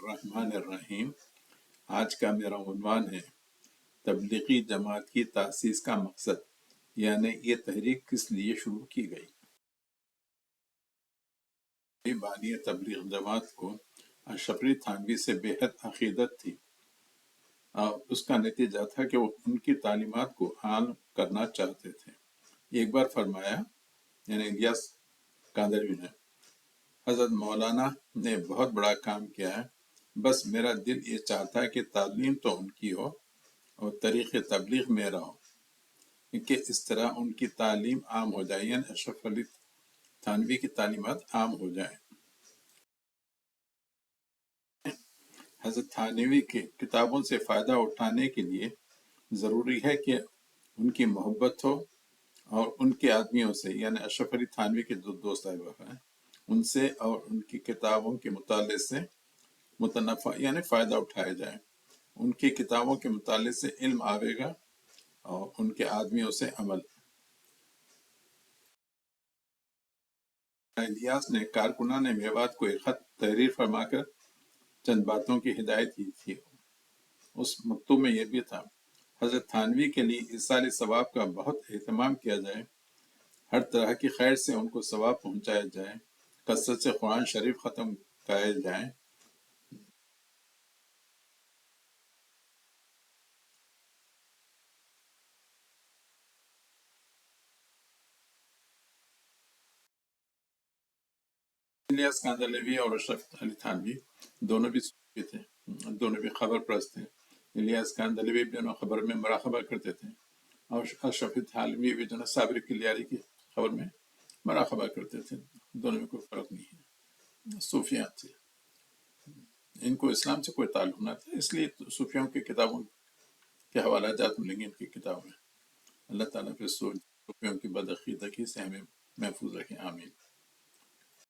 الرحمن الرحیم۔ آج کا میرا عنوان ہے تبلیغی جماعت کی تاسیس کا مقصد، یعنی یہ تحریک کس لیے شروع کی گئی۔ بانی تبلیغ جماعت کو اشرفی تھانوی سے بے حد عقیدت تھی، اور اس کا نتیجہ تھا کہ وہ ان کی تعلیمات کو عام کرنا چاہتے تھے۔ ایک بار فرمایا، یعنی الیاس قادری نے، حضرت مولانا نے بہت بڑا کام کیا ہے، بس میرا دل یہ چاہتا ہے کہ تعلیم تو ان کی ہو اور طریق تبلیغ میرا ہو، کہ اس طرح ان کی تعلیم عام ہو جائے، یعنی اشرف علی تھانوی کی تعلیمات عام ہو جائیں۔ حضرت تھانوی کی کتابوں سے فائدہ اٹھانے کے لیے ضروری ہے کہ ان کی محبت ہو، اور ان کے آدمیوں سے، یعنی اشرف علی تھانوی کے جو دوست ہیں ان سے، اور ان کی کتابوں کے مطالعے سے متنفع یعنی فائدہ اٹھایا جائے۔ ان کی کتابوں کے مطالعے سے علم آئے گا، اور ان کے آدمیوں سے عمل۔ الیاس نے کارکنان میوات کو ایک خط تحریر فرما کر چند باتوں کی ہدایت کی تھی۔ اس مکتوب میں یہ بھی تھا: حضرت تھانوی کے لیے ایصال ثواب کا بہت اہتمام کیا جائے، ہر طرح کی خیر سے ان کو ثواب پہنچایا جائے، کثرت سے قرآن شریف ختم کرائے جائیں۔ الیاس کاندھلوی اور اشرف علی تھانوی دونوں بھی صوفی تھے، دونوں بھی خبر پرست تھے۔ الیاس کاندھلوی بھی خبر میں مراقبہ کرتے تھے، اور اشرف تھانوی بھی صابر کلیاری کی خبر میں مراقبہ کرتے تھے۔ دونوں میں کوئی فرق نہیں ہے، صوفیاں تھے، ان کو اسلام سے کوئی تعلق نہ تھا، اس لیے صوفیوں کی کتابوں کے حوالہ جات ملیں گے ان کی کتابوں میں۔ اللہ تعالیٰ پھر صوفیوں کی بدعقیدگی سے ہمیں محفوظ رکھیں، آمین۔